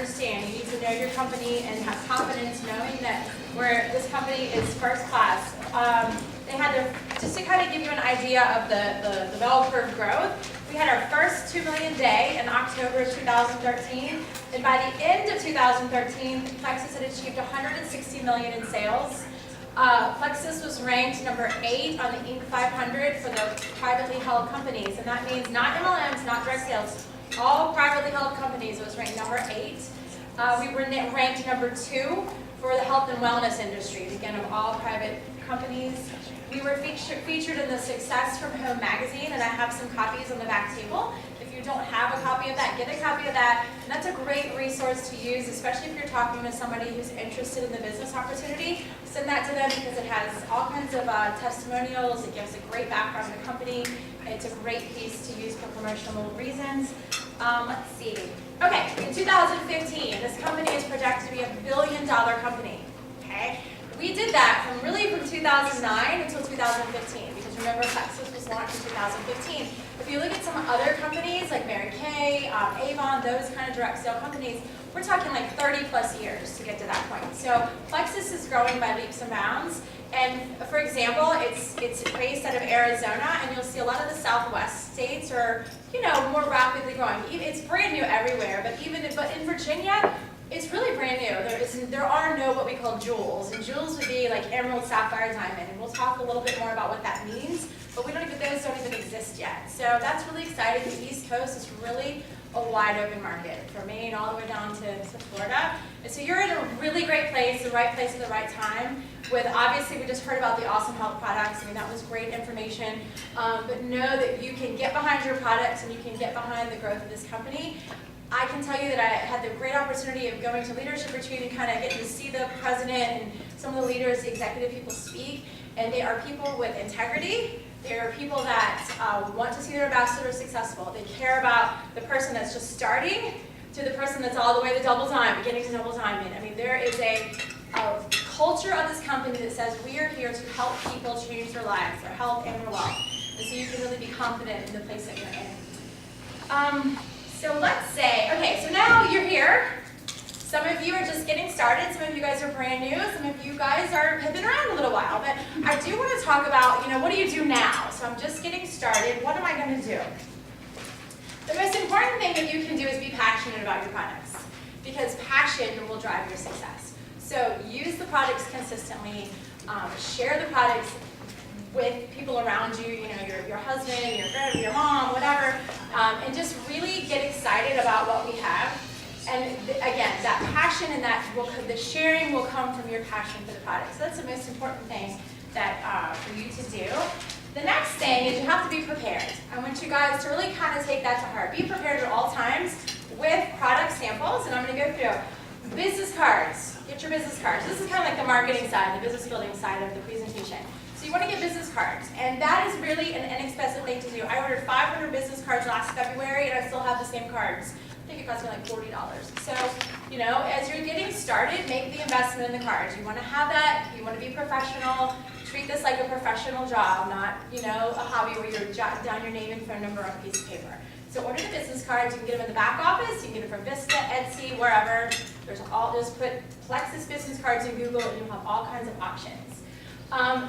understand. You need to know your company and have confidence knowing that this company is first class. They had just to kind of give you an idea of the bell curve growth, we had our first 2 million day in October 2013, and by the end of 2013, Plexus had achieved 160 million in sales. Plexus was ranked number 8 on the Inc. 500 for the privately held companies, and that means not MLMs, not direct sales, all privately held companies. It was ranked number 8. We were ranked number 2 for the health and wellness industry, again of all private companies. We were featured in the Success from Home magazine, and I have some copies on the back table. If you don't have a copy of that, get a copy of that. And that's a great resource to use, especially if you're talking to somebody who's interested in the business opportunity. Send that to them because it has all kinds of testimonials. It gives a great background on the company. It's a great piece to use for promotional reasons. Let's see. Okay, in 2015, this company is projected to be $1 billion company. Okay. We did that from 2009 until 2015, because remember, Plexus was launched in 2015. If you look at some other companies like Mary Kay, Avon, those kind of direct sale companies, we're talking like 30 plus years to get to that point. So Plexus is growing by leaps and bounds. And for example, it's based out of Arizona, and you'll see a lot of the Southwest states are, more rapidly growing. It's brand new everywhere, but in Virginia, it's really brand new. There are no what we call jewels, and jewels would be like emerald, sapphire, diamond, and we'll talk a little bit more about what that means, but those don't even exist yet. So that's really exciting. The East Coast is really a wide open market, from Maine all the way down to Florida. And so you're in a really great place, the right place at the right time, with obviously we just heard about the awesome health products. I mean, that was great information, but know that you can get behind your products and you can get behind the growth of this company. I can tell you that I had the great opportunity of going to leadership retreat and kind of getting to see the president and some of the leaders, the executive people speak, and they are people with integrity. They are people that want to see their ambassador successful. They care about the person that's just starting to the person that's all the way to double time, beginning to double time. I mean, there is a culture of this company that says we are here to help people change their lives, their health and their wealth. And so you can really be confident in the place that you're in. So let's say, okay, so now you're here. Some of you are just getting started. Some of you guys are brand new. Some of you guys have been around a little while. But I do want to talk about, what do you do now? So I'm just getting started. What am I going to do? The most important thing that you can do is be passionate about your products, because passion will drive your success. So use the products consistently. Share the products with people around you, your husband, your mom, whatever, and just really get excited about what we have. And again, that passion and the sharing will come from your passion for the product. So that's the most important thing that for you to do. The next thing is you have to be prepared. I want you guys to really kind of take that to heart. Be prepared at all times with product samples, and I'm going to go through business cards. Get your business cards. This is kind of like the marketing side, the business building side of the presentation. So you want to get business cards, and that is really an inexpensive thing to do. I ordered 500 business cards last February, and I still have the same cards. I think it cost me like $40. So, as you're getting started, make the investment in the cards. You want to have that. You want to be professional. Treat this like a professional job, not, a hobby where you're jotting down your name and phone number on a piece of paper. So order the business cards. You can get them in the back office. You can get them from Vista, Etsy, wherever. Just put Plexus business cards in Google, and you'll have all kinds of options.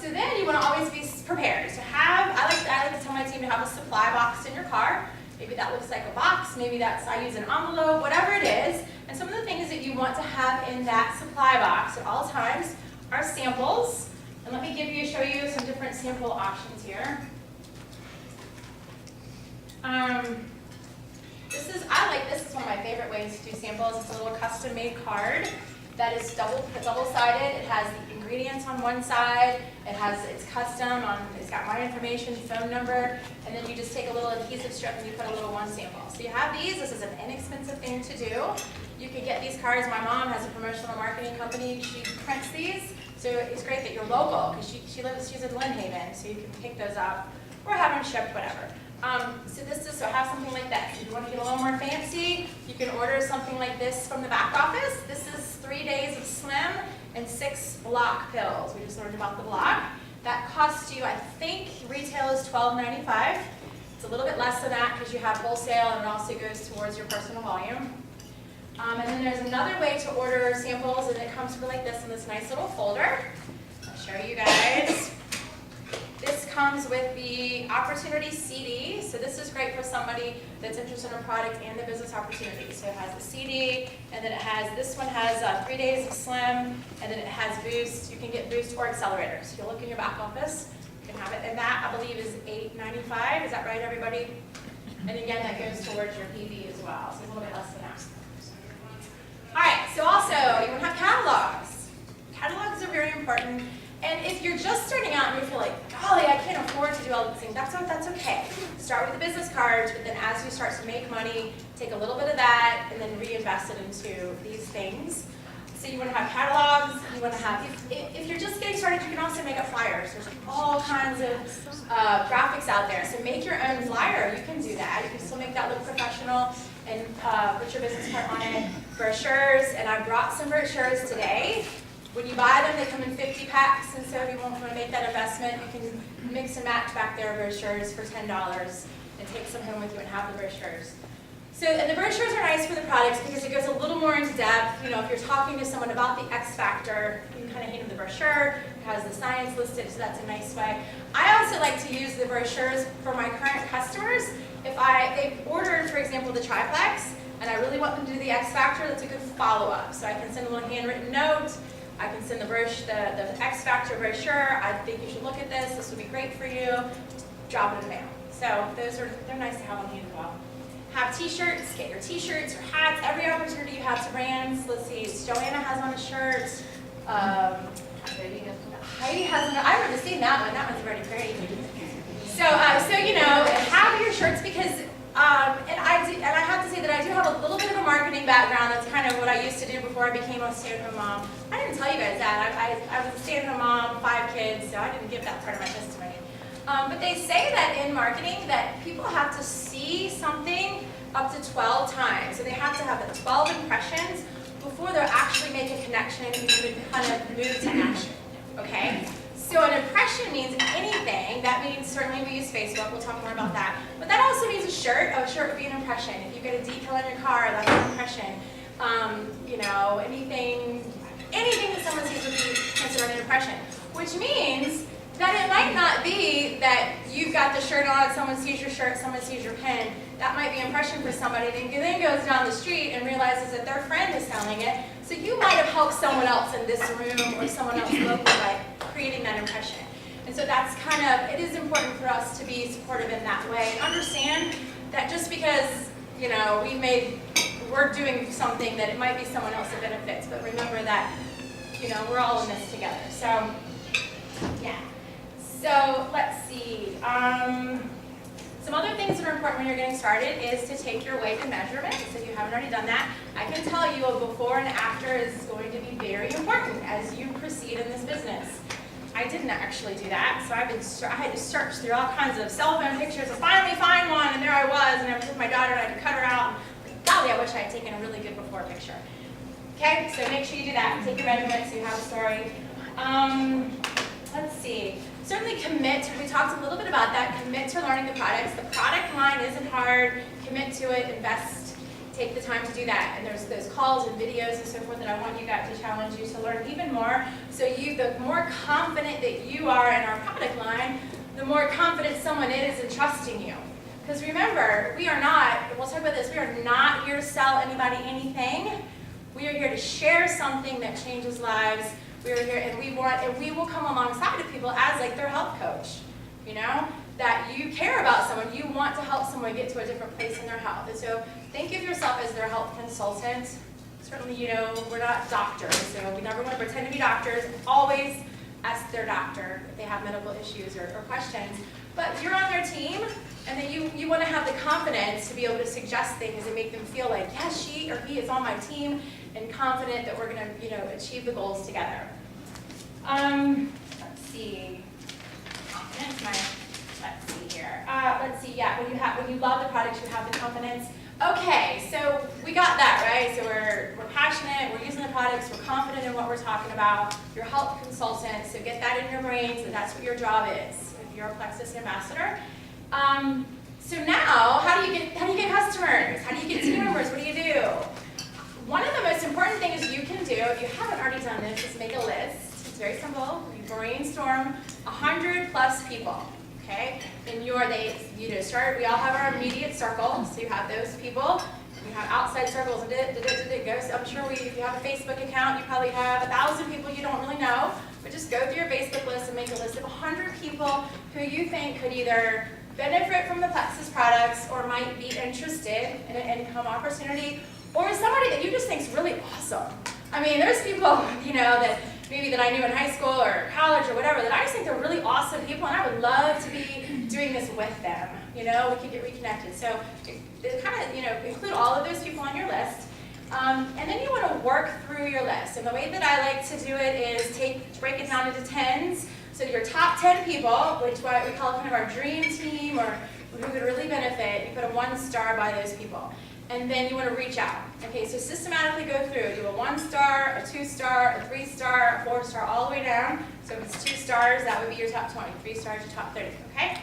So then you want to always be prepared. So I like to tell my team to have a supply box in your car. Maybe that looks like a box. Maybe I use an envelope, whatever it is. And some of the things that you want to have in that supply box at all times are samples. And let me show you some different sample options here. This is one of my favorite ways to do samples. It's a little custom-made card that is double-sided. It has the ingredients on one side. It's custom. It's got my information, phone number, and then you just take a little adhesive strip and you put a little one sample. So you have these. This is an inexpensive thing to do. You can get these cards. My mom has a promotional marketing company. She prints these. So it's great that you're local, because she's in Lynn Haven, so you can pick those up or have them shipped, whatever. So have something like that. If you want to get a little more fancy, you can order something like this from the back office. This is 3 days of Slim and 6 block pills. We just learned about the block. That costs you, I think, retail is $12.95. It's a little bit less than that because you have wholesale, and it also goes towards your personal volume. And then there's another way to order samples, and it comes like this in this nice little folder. I'll show you guys. This comes with the Opportunity CD. So this is great for somebody that's interested in a product and the business opportunity. So it has the CD, and then it has, this one has 3 days of Slim, and then it has Boost. You can get Boost or Accelerator. So if you look in your back office, you can have it. And that, I believe, is $8.95. Is that right, everybody? And again, that goes towards your PV as well. So it's a little bit less than that. All right, so also, you want to have catalogs. Catalogs are very important. And if you're just starting out and you feel like, golly, I can't afford to do all these things, that's okay. Start with the business cards, but then as you start to make money, take a little bit of that and then reinvest it into these things. So you want to have catalogs, you want to have, if you're just getting started, you can also make up flyers. There's all kinds of graphics out there. So make your own flyer, you can do that. You can still make that look professional and put your business card on it. Brochures, and I brought some brochures today. When you buy them, they come in 50 packs, and so if you want to make that investment, you can mix and match back their brochures for $10 and take some home with you and have the brochures. So, and the brochures are nice for the products because it goes a little more into depth. You know, if you're talking to someone about the X factor, you can kind of hand them the brochure. It has the science listed, so that's a nice way. I also like to use the brochures for my current customers. If they've ordered, for example, the triplex, and I really want them to do the X factor, that's a good follow-up. So I can send them a handwritten note. I can send the X Factor brochure. I think you should look at this. This would be great for you. Just drop it in the mail. So they're nice to have on hand as well. Have t-shirts. Get your t-shirts, your hats. Every opportunity you have to brands. Let's see. Joanna has on a shirt. Heidi has on. I remember seeing that one. That one's very pretty. So you know, have your shirts because. And I have to say that I do have a little bit of a marketing background. That's kind of what I used to do before I became a stay-at-home mom. I didn't tell you guys that. I was a stay-at-home mom, 5 kids, so I didn't give that part of my testimony. But they say that in marketing that people have to see something up to 12 times. So they have to have the 12 impressions before they'll actually make a connection and even kind of move to action. Okay? So an impression means anything. That means certainly we use Facebook. We'll talk more about that. But that also means a shirt. A shirt would be an impression. If you get a decal on your car, that's an impression. You know, anything that someone sees would be considered an impression. Which means that it might not be that you've got the shirt on, someone sees your shirt, someone sees your pen. That might be an impression for somebody. Then goes down the street and realizes that their friend is selling it. So you might have helped someone else in this room or someone else locally by creating that impression. And so that's kind of, it is important for us to be supportive in that way and understand that just because, you know, we're doing something that it might be someone else that benefits, but remember that, you know, we're all in this together. So, yeah. So let's see. Some other things that are important when you're getting started is to take your weight and measurements. If you haven't already done that, I can tell you a before and after is going to be very important as you proceed in this business. I didn't actually do that, so I had to search through all kinds of cell phone pictures to finally find one, and there I was, and I was with my daughter, and I had to cut her out. Golly, I wish I had taken a really good before picture. Okay, so make sure you do that. Take your measurements so you have a story. Let's see. Certainly commit, we talked a little bit about that, commit to learning the products. The product line isn't hard, commit to it, invest, take the time to do that. And there's those calls and videos and so forth that I want you guys to challenge you to learn even more. So the more confident that you are in our product line, the more confident someone is in trusting you. Because remember, we are not, we'll talk about this, we are not here to sell anybody anything. We are here to share something that changes lives. We are here and we will come alongside of people as like their health coach, you know, that you care about someone, you want to help someone get to a different place in their health. And so think of yourself as their health consultant. Certainly, you know, we're not doctors, so we never want to pretend to be doctors. Always ask their doctor if they have medical issues or questions. But you're on their team, and then you want to have the confidence to be able to suggest things and make them feel like, yes, she or he is on my team, and confident that we're going to, you know, achieve the goals together. Let's see. Let's see here. Let's see. Yeah, when you love the products, you have the confidence. Okay, so we got that, right? So we're passionate, we're using the products, we're confident in what we're talking about. You're a health consultant, so get that in your brains, and that's what your job is if you're a Plexus ambassador. So now, how do you get customers? How do you get team members? What do you do? One of the most important things you can do, if you haven't already done this, is make a list. It's very simple. You brainstorm 100 plus people, okay? In your, we all have our immediate circle, so you have those people. You have outside circles, I'm sure if you have a Facebook account, you probably have 1,000 people you don't really know, but just go through your Facebook list and make a list of 100 people who you think could either benefit from the Plexus products or might be interested in an income opportunity, or somebody that you just think is really awesome. I mean, there's people, that maybe that I knew in high school or college or whatever, that I just think they're really awesome people, and I would love to be doing this with them. We can get reconnected. So include all of those people on your list. And then you want to work through your list. And the way that I like to do it is break it down into tens. So your top 10 people, which we call kind of our dream team, or who would really benefit, you put a 1 star by those people. And then you want to reach out. Okay, so systematically go through. Do a 1 star, a 2 star, a 3 star, a 4 star, all the way down. So if it's 2 stars, that would be your top 20. 3 stars, your top 30, okay?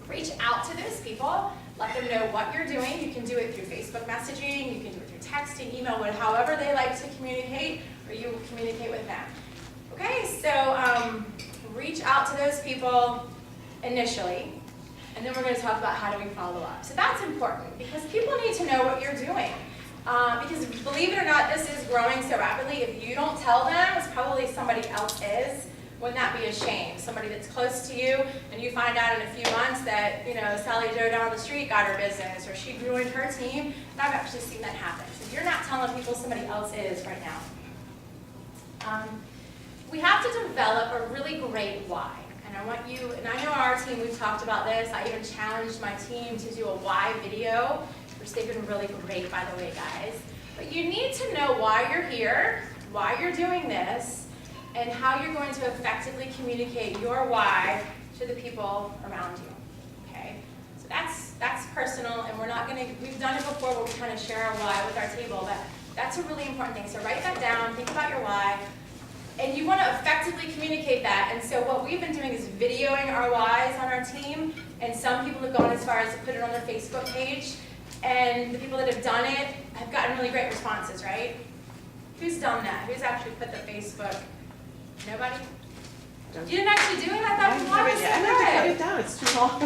Reach out to those people. Let them know what you're doing. You can do it through Facebook messaging. You can do it through texting, email, however they like to communicate, or you communicate with them. Okay, so reach out to those people initially. And then we're going to talk about how do we follow up. So that's important because people need to know what you're doing. Because believe it or not, this is growing so rapidly. If you don't tell them, it's probably somebody else is. Wouldn't that be a shame? Somebody that's close to you, and you find out in a few months that Sally Joe down the street got her business, or she joined her team. And I've actually seen that happen. So if you're not telling people, somebody else is right now. We have to develop a really great why. And I want you, and I know our team, we've talked about this. I even challenged my team to do a why video, which they've been really great, by the way, guys. But you need to know why you're here, why you're doing this, and how you're going to effectively communicate your why to the people around you. Okay? So that's personal, and we've done it before where we kind of share our why with our table, but that's a really important thing. So write that down, think about your why. And you want to effectively communicate that. And so what we've been doing is videoing our whys on our team. And some people have gone as far as to put it on their Facebook page. And the people that have done it have gotten really great responses, right? Who's done that? Who's actually put the Facebook? Nobody? You didn't actually do it? I thought you wanted to. I never put it down. It's too long.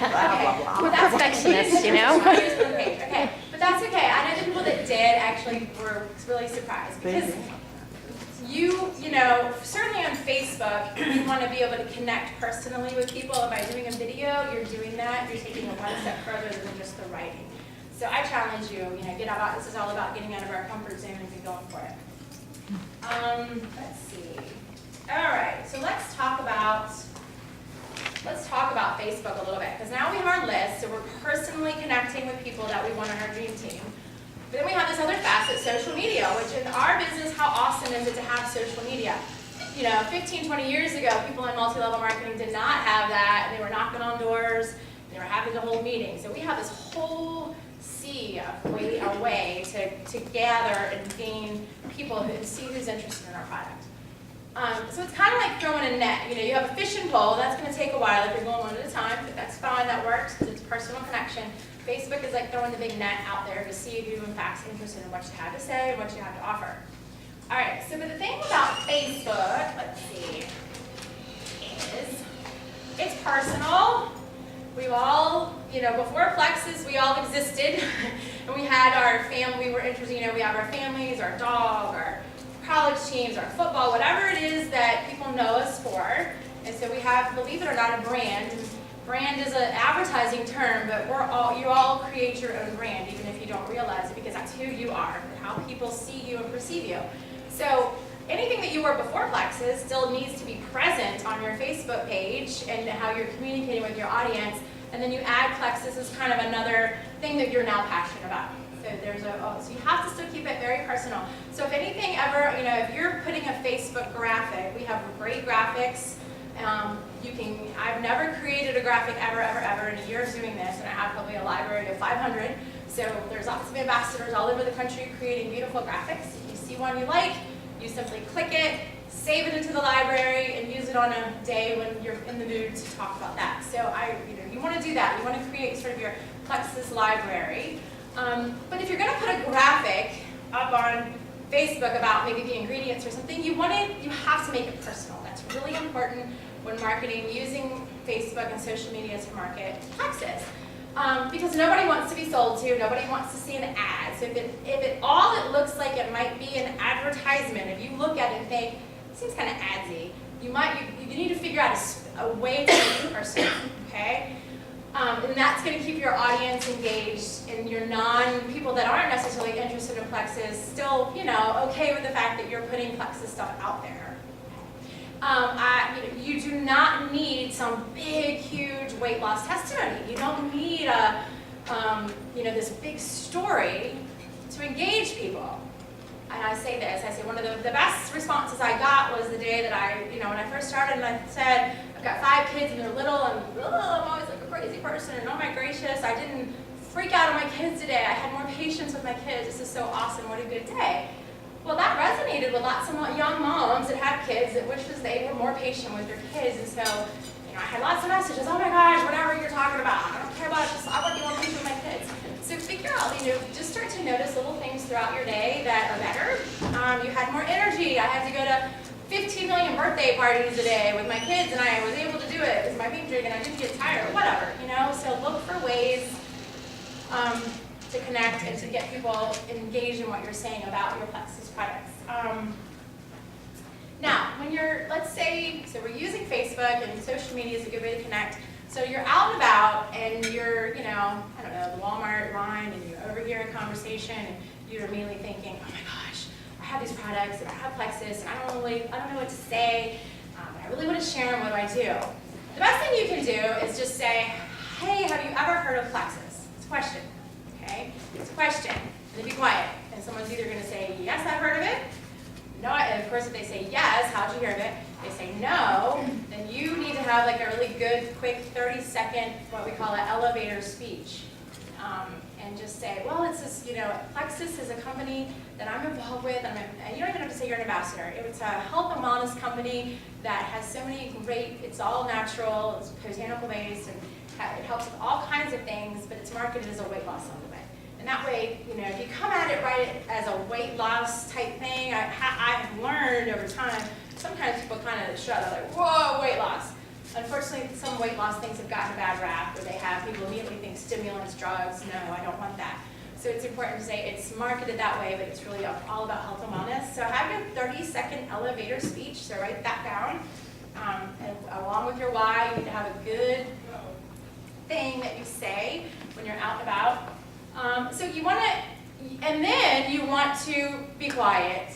Okay. Well, that's perfectionist, Okay. But that's okay. I know the people that did actually were really surprised. Because certainly on Facebook, you want to be able to connect personally with people. And by doing a video, you're doing that. You're taking it one step further than just the writing. So I challenge you, get out. This is all about getting out of our comfort zone and be going for it. Let's see. All right. So let's talk about Facebook a little bit, because now we have our list. So we're personally connecting with people that we want on our dream team. But then we have this other facet, social media, which in our business, how awesome is it to have social media? 15, 20 years ago, people in multi-level marketing did not have that, and they were knocking on doors, and they were having to hold meetings. So we have this whole sea of a way to gather and gain people and see who's interested in our product. So it's kind of like throwing a net. You have a fishing pole. That's going to take a while if you're going one at a time, but that's fine. That works because it's personal connection. Facebook is like throwing the big net out there to see who in fact is interested in what you have to say and what you have to offer. All right, so but the thing about Facebook, let's see, is it's personal. We've all, before Plexus, we all existed, and we had our family, we were interested, we have our families, our dog, our college teams, our football, whatever it is that people know us for. And so we have, believe it or not, a brand. Brand is an advertising term, but you all create your own brand, even if you don't realize it, because that's who you are, and how people see you and perceive you. So anything that you were before Plexus still needs to be present on your Facebook page and how you're communicating with your audience, and then you add Plexus as kind of another thing that you're now passionate about. So so you have to still keep it very personal. So if anything ever, if you're putting a Facebook graphic, we have great graphics. I've never created a graphic ever in a year of doing this, and I have probably a library of 500. So there's lots of ambassadors all over the country creating beautiful graphics. If you see one you like, you simply click it, save it into the library, and use it on a day when you're in the mood to talk about that. So you want to do that. You want to create sort of your Plexus library. But if you're going to put a graphic up on Facebook about maybe the ingredients or something, you have to make it personal. That's really important when marketing, using Facebook and social media to market Plexus. Because nobody wants to be sold to, nobody wants to see an ad. So if it looks like it might be an advertisement, if you look at it and think, it seems kind of adsy, you need to figure out a way to make it personal, okay? And that's going to keep your audience engaged, and your people that aren't necessarily interested in Plexus still, okay with the fact that you're putting Plexus stuff out there. You do not need some big, huge weight loss testimony. You don't need this big story to engage people. And I say this, one of the best responses I got was the day that when I first started, and I said, I've got 5 kids and they're little, and I'm always like a crazy person, and oh my gracious, I didn't freak out on my kids today. I had more patience with my kids. This is so awesome. What a good day. Well, that resonated with lots of young moms that have kids that wishes they were more patient with their kids. And so, I had lots of messages, oh my gosh, whatever you're talking about, I don't care about it, I want you more patient with my kids. So figure out, just start to notice little things throughout your day that are better. You had more energy. I had to go to 15 million birthday parties a day with my kids, and I was able to do it with my pink drink, and I didn't get tired, or whatever, So look for ways to connect and to get people engaged in what you're saying about your Plexus products. Now, when let's say, so we're using Facebook, and social media is a good way to connect. So you're out and about, and you're, I don't know, the Walmart line, and you're overhearing conversation, and you're immediately thinking, oh my gosh, I have these products, and I have Plexus, and I don't know what to say, but I really want to share them. What do I do? The best thing you can do is just say, hey, have you ever heard of Plexus? It's a question, okay? It's a question, and then be quiet. And someone's either going to say, yes, I've heard of it. No, and of course, if they say yes, how'd you hear of it? They say no, then you need to have like a really good, quick 30-second, what we call an elevator speech. And just say, well, it's this, Plexus is a company that I'm involved with, and you don't even have to say you're an ambassador. It's a health and wellness company that has so many great, it's all natural, it's botanical based, and it helps with all kinds of things, but it's marketed as a weight loss supplement. And that way, if you come at it right as a weight loss type thing, I've learned over time, sometimes people kind of shut up, like, whoa, weight loss. Unfortunately, some weight loss things have gotten a bad rap, where people immediately think stimulants, drugs. No, I don't want that. So it's important to say it's marketed that way, but it's really all about health and wellness. So have your 30-second elevator speech, so write that down. And along with your why, you need to have a good thing that you say when you're out and about. So you want to, and then you want to be quiet.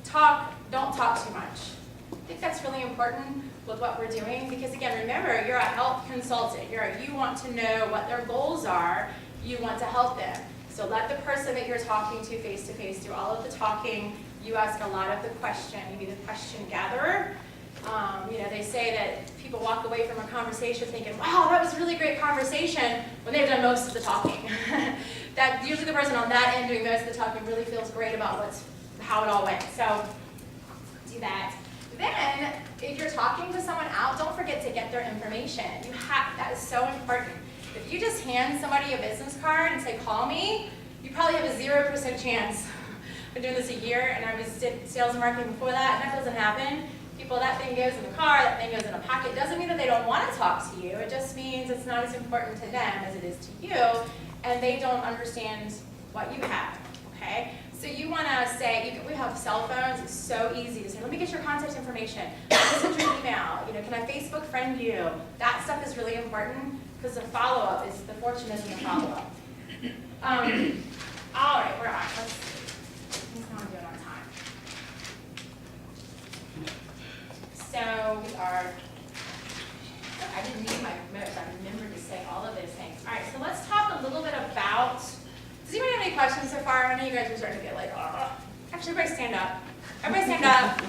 Don't talk too much. I think that's really important with what we're doing, because again, remember, you're a health consultant. You want to know what their goals are. You want to help them. So let the person that you're talking to face do all of the talking. You ask a lot of the question. You be the question gatherer. They say that people walk away from a conversation thinking, wow, that was a really great conversation, when they've done most of the talking. That usually the person on that end doing most of the talking really feels great about how it all went. So do that. Then, if you're talking to someone out, don't forget to get their information. That is so important. If you just hand somebody a business card and say, call me, you probably have a 0% chance. I've been doing this a year, and I was sales and marketing before that, and that doesn't happen. That thing goes in the car, that thing goes in a pocket. It doesn't mean that they don't want to talk to you. It just means it's not as important to them as it is to you, and they don't understand what you have, okay? So you want to say, we have cell phones, it's so easy to say, let me get your contact information, let me send your email, can I Facebook friend you? That stuff is really important, because the follow-up is, the fortune is in the follow-up. All right, we're on. Let's see. How am I doing on time? So we are, I didn't need my notes, I remembered to say all of those things. All right, so let's talk a little bit about, does anybody have any questions so far? I know you guys are starting to get like, oh. Actually, everybody stand up. Everybody stand up.